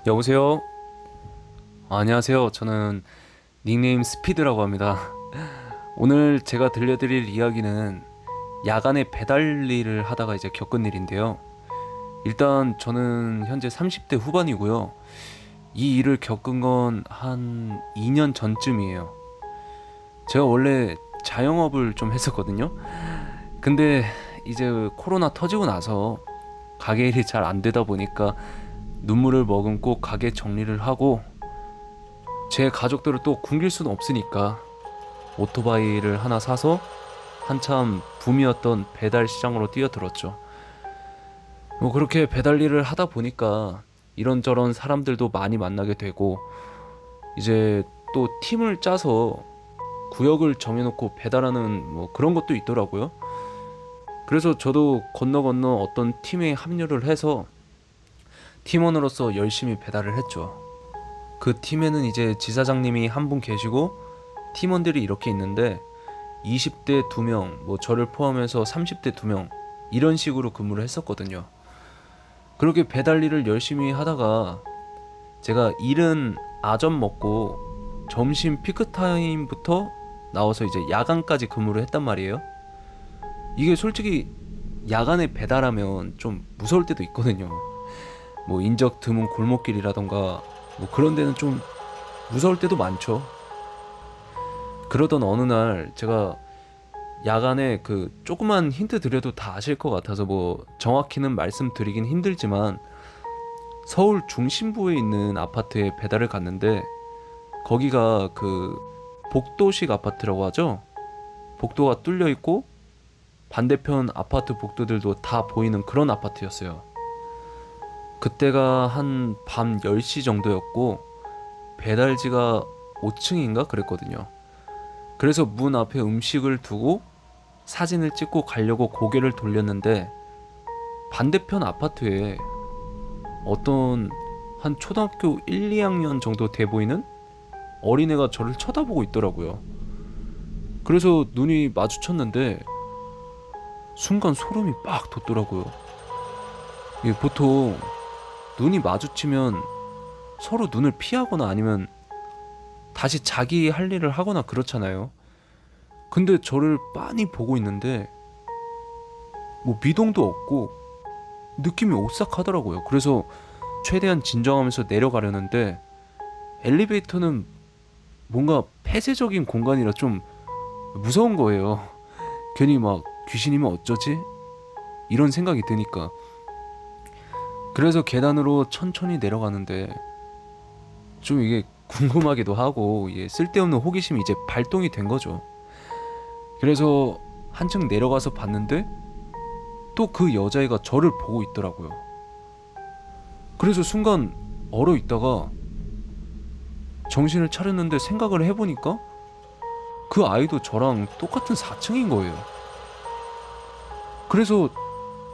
여보세요? 안녕하세요. 저는 닉네임 스피드라고 합니다. 오늘 제가 들려드릴 이야기는 야간에 배달 일을 하다가 이제 겪은 일인데요. 일단 저는 현재 30대 후반이고요. 이 일을 겪은 건 한 2년 전쯤이에요. 제가 원래 자영업을 좀 했었거든요. 근데 이제 코로나 터지고 나서 가게 일이 잘 안 되다 보니까 눈물을 머금고 가게 정리를 하고 제 가족들을 또 굶길 수는 없으니까 오토바이를 하나 사서 한참 붐이었던 배달 시장으로 뛰어들었죠. 뭐 그렇게 배달 일을 하다 보니까 이런저런 사람들도 많이 만나게 되고 이제 또 팀을 짜서 구역을 정해놓고 배달하는 뭐 그런 것도 있더라고요. 그래서 저도 건너 건너 어떤 팀에 합류를 해서 팀원으로서 열심히 배달을 했죠. 그 팀에는 이제 지사장님이 한 분 계시고 팀원들이 이렇게 있는데 20대 2명, 뭐 저를 포함해서 30대 2명 이런 식으로 근무를 했었거든요. 그렇게 배달 일을 열심히 하다가 제가 일은 아점 먹고 점심 피크타임부터 나와서 이제 야간까지 근무를 했단 말이에요. 이게 솔직히 야간에 배달하면 좀 무서울 때도 있거든요. 뭐 인적 드문 골목길이라던가 뭐 그런 데는 좀 무서울 때도 많죠. 그러던 어느 날 제가 야간에 그 조그만 힌트 드려도 다 아실 것 같아서 뭐 정확히는 말씀드리긴 힘들지만 서울 중심부에 있는 아파트에 배달을 갔는데 거기가 그 복도식 아파트라고 하죠. 복도가 뚫려 있고 반대편 아파트 복도들도 다 보이는 그런 아파트였어요. 그때가 한 밤 10시 정도였고 배달지가 5층인가 그랬거든요. 그래서 문 앞에 음식을 두고 사진을 찍고 가려고 고개를 돌렸는데 반대편 아파트에 어떤 한 초등학교 1, 2학년 정도 돼 보이는 어린애가 저를 쳐다보고 있더라고요. 그래서 눈이 마주쳤는데 순간 소름이 빡 돋더라고요. 이게 보통 눈이 마주치면 서로 눈을 피하거나 아니면 다시 자기 할 일을 하거나 그렇잖아요. 근데 저를 빤히 보고 있는데 뭐 미동도 없고 느낌이 오싹하더라고요. 그래서 최대한 진정하면서 내려가려는데 엘리베이터는 뭔가 폐쇄적인 공간이라 좀 무서운 거예요. 괜히 막 귀신이면 어쩌지? 이런 생각이 드니까. 그래서 계단으로 천천히 내려가는데 좀 이게 궁금하기도 하고 이게 쓸데없는 호기심이 이제 발동이 된 거죠. 그래서 한층 내려가서 봤는데 또 그 여자애가 저를 보고 있더라고요. 그래서 순간 얼어 있다가 정신을 차렸는데 생각을 해보니까 그 아이도 저랑 똑같은 4층인 거예요. 그래서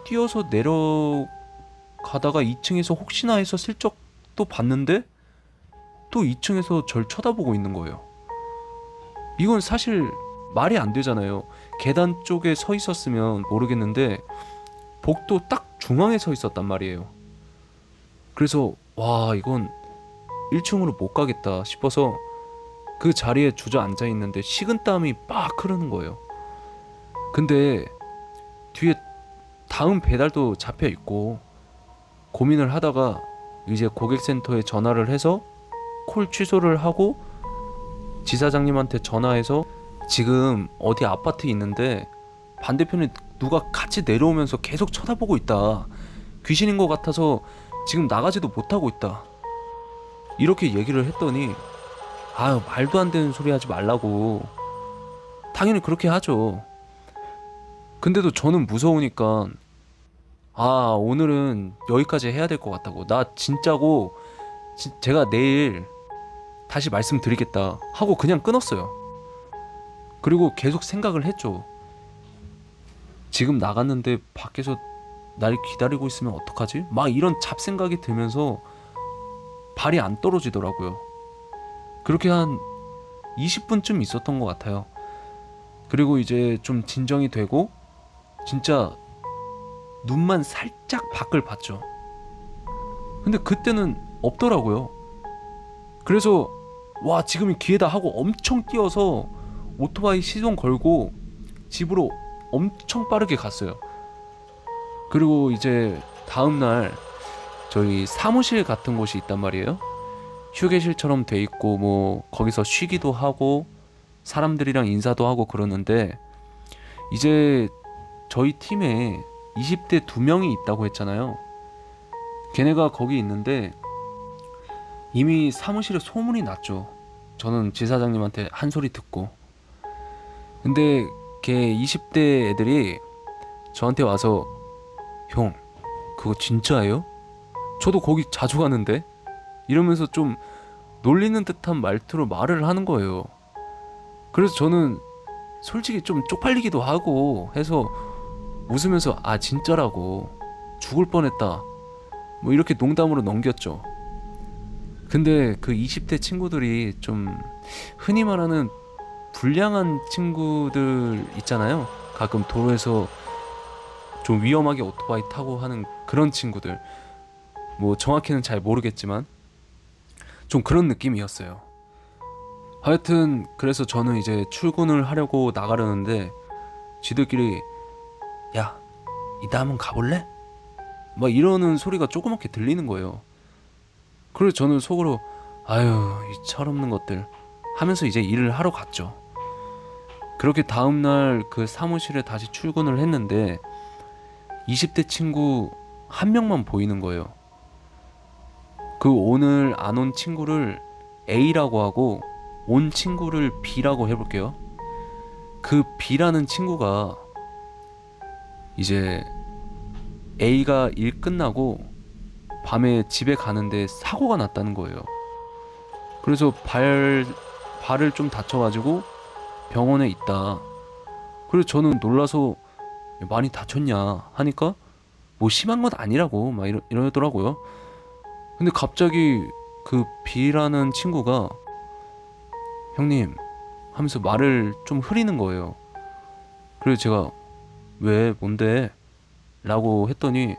뛰어서 내려가다가 2층에서 혹시나 해서 슬쩍 또 봤는데 또 2층에서 절 쳐다보고 있는 거예요. 이건 사실 말이 안 되잖아요. 계단 쪽에 서 있었으면 모르겠는데 복도 딱 중앙에 서 있었단 말이에요. 그래서 와 이건 1층으로 못 가겠다 싶어서 그 자리에 주저앉아 있는데 식은땀이 빡 흐르는 거예요. 근데 뒤에 다음 배달도 잡혀 있고 고민을 하다가 이제 고객센터에 전화를 해서 콜 취소를 하고 지사장님한테 전화해서 지금 어디 아파트에 있는데 반대편에 누가 같이 내려오면서 계속 쳐다보고 있다. 귀신인 것 같아서 지금 나가지도 못하고 있다. 이렇게 얘기를 했더니 아 말도 안 되는 소리 하지 말라고. 당연히 그렇게 하죠. 근데도 저는 무서우니까 아 오늘은 여기까지 해야 될 것 같다고. 나 진짜고 제가 내일 다시 말씀드리겠다 하고 그냥 끊었어요. 그리고 계속 생각을 했죠. 지금 나갔는데 밖에서 날 기다리고 있으면 어떡하지? 막 이런 잡생각이 들면서 발이 안 떨어지더라고요. 그렇게 한 20분쯤 있었던 것 같아요. 그리고 이제 좀 진정이 되고 진짜 눈만 살짝 밖을 봤죠. 근데 그때는 없더라고요. 그래서 와 지금이 기회다 하고 엄청 뛰어서 오토바이 시동 걸고 집으로 엄청 빠르게 갔어요. 그리고 이제 다음날 저희 사무실 같은 곳이 있단 말이에요. 휴게실처럼 돼 있고 뭐 거기서 쉬기도 하고 사람들이랑 인사도 하고 그러는데, 이제 저희 팀에 20대 2명이 있다고 했잖아요. 걔네가 거기 있는데 이미 사무실에 소문이 났죠. 저는 지사장님한테 한 소리 듣고. 근데 걔 20대 애들이 저한테 와서 형 그거 진짜예요? 저도 거기 자주 가는데? 이러면서 좀 놀리는 듯한 말투로 말을 하는 거예요. 그래서 저는 솔직히 좀 쪽팔리기도 하고 해서 웃으면서 아 진짜라고, 죽을 뻔했다 뭐 이렇게 농담으로 넘겼죠. 근데 그 20대 친구들이 좀 흔히 말하는 불량한 친구들 있잖아요. 가끔 도로에서 좀 위험하게 오토바이 타고 하는 그런 친구들, 뭐 정확히는 잘 모르겠지만 좀 그런 느낌이었어요. 하여튼 그래서 저는 이제 출근을 하려고 나가려는데 지들끼리 야 이따 한번 가볼래? 막 이러는 소리가 조그맣게 들리는 거예요. 그래서 저는 속으로 아유 이 철없는 것들 하면서 이제 일을 하러 갔죠. 그렇게 다음날 그 사무실에 다시 출근을 했는데 20대 친구 한 명만 보이는 거예요. 그 오늘 안 온 친구를 A라고 하고 온 친구를 B라고 해볼게요. 그 B라는 친구가 이제 A가 일 끝나고 밤에 집에 가는데 사고가 났다는 거예요. 그래서 발을 좀 다쳐가지고 병원에 있다. 그래서 저는 놀라서 많이 다쳤냐 하니까 뭐 심한 건 아니라고 막 이러더라고요. 근데 갑자기 그 B라는 친구가 형님 하면서 말을 좀 흐리는 거예요. 그래서 제가 왜 뭔데? 라고 했더니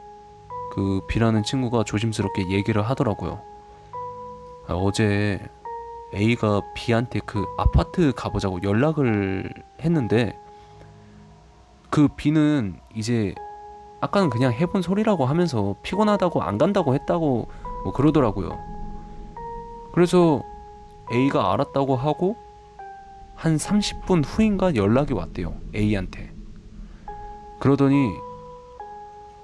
그 B라는 친구가 조심스럽게 얘기를 하더라고요. 아, 어제 A가 B한테 그 아파트 가보자고 연락을 했는데 그 B는 이제 아까는 그냥 해본 소리라고 하면서 피곤하다고 안 간다고 했다고 뭐 그러더라고요. 그래서 A가 알았다고 하고 한 30분 후인가 연락이 왔대요, A한테. 그러더니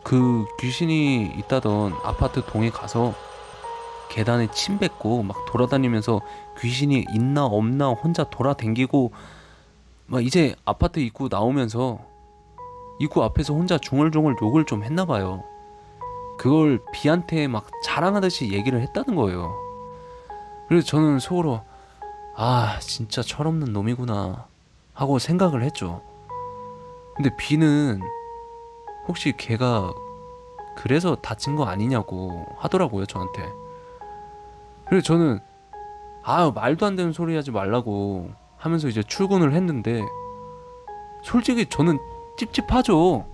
그 귀신이 있다던 아파트 동에 가서 계단에 침 뱉고 막 돌아다니면서 귀신이 있나 없나 혼자 돌아댕기고 막 이제 아파트 입구 나오면서 입구 앞에서 혼자 중얼중얼 욕을 좀 했나봐요. 그걸 B한테 막 자랑하듯이 얘기를 했다는 거예요. 그래서 저는 속으로 아 진짜 철없는 놈이구나 하고 생각을 했죠. 근데 B는 혹시 걔가 그래서 다친 거 아니냐고 하더라고요 저한테. 그래서 저는 아 말도 안 되는 소리 하지 말라고 하면서 이제 출근을 했는데 솔직히 저는 찝찝하죠.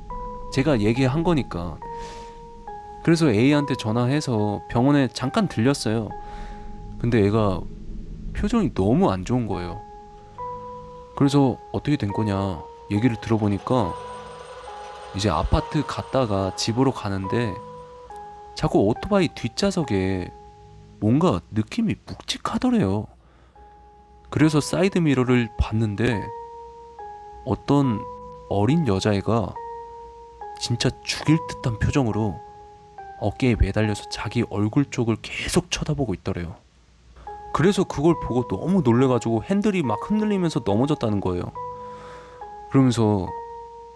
제가 얘기한 거니까. 그래서 A한테 전화해서 병원에 잠깐 들렸어요. 근데 애가 표정이 너무 안 좋은 거예요. 그래서 어떻게 된 거냐 얘기를 들어보니까 이제 아파트 갔다가 집으로 가는데 자꾸 오토바이 뒷좌석에 뭔가 느낌이 묵직하더래요. 그래서 사이드 미러를 봤는데 어떤 어린 여자애가 진짜 죽일 듯한 표정으로 어깨에 매달려서 자기 얼굴 쪽을 계속 쳐다보고 있더래요. 그래서 그걸 보고 너무 놀래가지고 핸들이 막 흔들리면서 넘어졌다는 거예요. 그러면서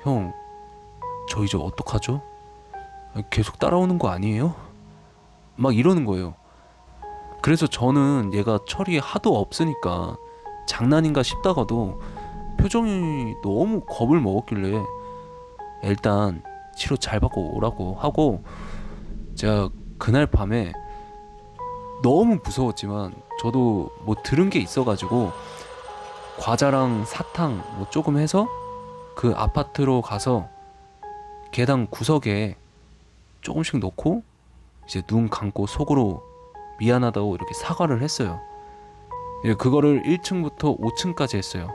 형, 저 이제 어떡하죠? 계속 따라오는 거 아니에요? 막 이러는 거예요. 그래서 저는 얘가 철이 하도 없으니까 장난인가 싶다가도 표정이 너무 겁을 먹었길래 일단 치료 잘 받고 오라고 하고 제가 그날 밤에 너무 무서웠지만 저도 뭐 들은 게 있어가지고 과자랑 사탕 뭐 조금 해서 그 아파트로 가서 계단 구석에 조금씩 넣고 이제 눈 감고 속으로 미안하다고 이렇게 사과를 했어요. 예, 그거를 1층부터 5층까지 했어요.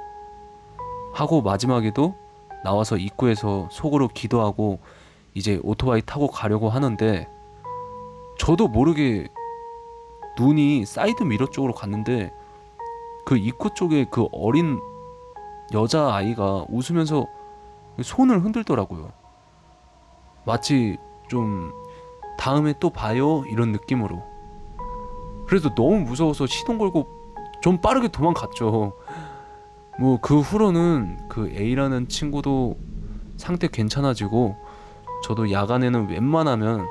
하고 마지막에도 나와서 입구에서 속으로 기도하고 이제 오토바이 타고 가려고 하는데, 저도 모르게 눈이 사이드 미러 쪽으로 갔는데 그 입구 쪽에 그 어린 여자 아이가 웃으면서 손을 흔들더라고요. 마치 좀 다음에 또 봐요 이런 느낌으로. 그래서 너무 무서워서 시동 걸고 좀 빠르게 도망갔죠. 뭐 그 후로는 그 A라는 친구도 상태 괜찮아지고, 저도 야간에는 웬만하면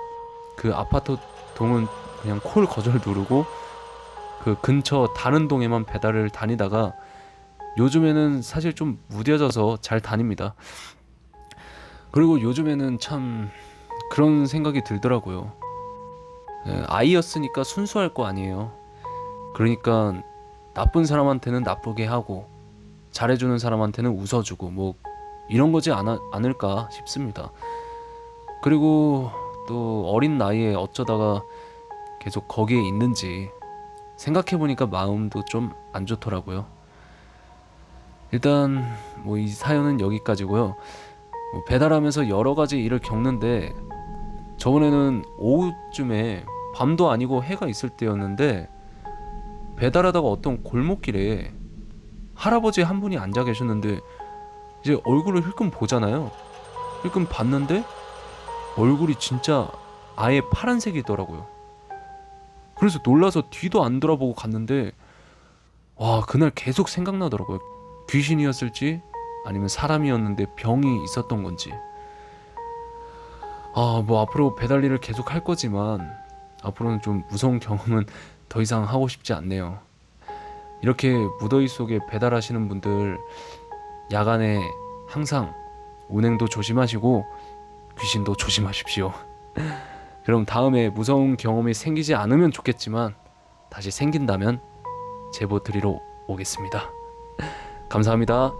그 아파트 동은 그냥 콜 거절 누르고 그 근처 다른 동에만 배달을 다니다가, 요즘에는 사실 좀 무뎌져서 잘 다닙니다. 그리고 요즘에는 참 그런 생각이 들더라고요. 아이였으니까 순수할 거 아니에요. 그러니까 나쁜 사람한테는 나쁘게 하고 잘해주는 사람한테는 웃어주고 뭐 이런 거지 않을까 싶습니다. 그리고 또 어린 나이에 어쩌다가 계속 거기에 있는지 생각해보니까 마음도 좀 안 좋더라고요. 일단 뭐 이 사연은 여기까지고요. 뭐 배달하면서 여러 가지 일을 겪는데, 저번에는 오후쯤에 밤도 아니고 해가 있을 때였는데 배달하다가 어떤 골목길에 할아버지 한 분이 앉아 계셨는데, 이제 얼굴을 힐끔 보잖아요. 힐끔 봤는데 얼굴이 진짜 아예 파란색이더라고요. 그래서 놀라서 뒤도 안 돌아보고 갔는데, 와, 그날 계속 생각나더라고요. 귀신이었을지 아니면 사람이었는데 병이 있었던 건지. 뭐 앞으로 배달 일을 계속 할 거지만 앞으로는 좀 무서운 경험은 더 이상 하고 싶지 않네요. 이렇게 무더위 속에 배달하시는 분들, 야간에 항상 운행도 조심하시고 귀신도 조심하십시오. 그럼 다음에 무서운 경험이 생기지 않으면 좋겠지만, 다시 생긴다면 제보 드리러 오겠습니다. 감사합니다.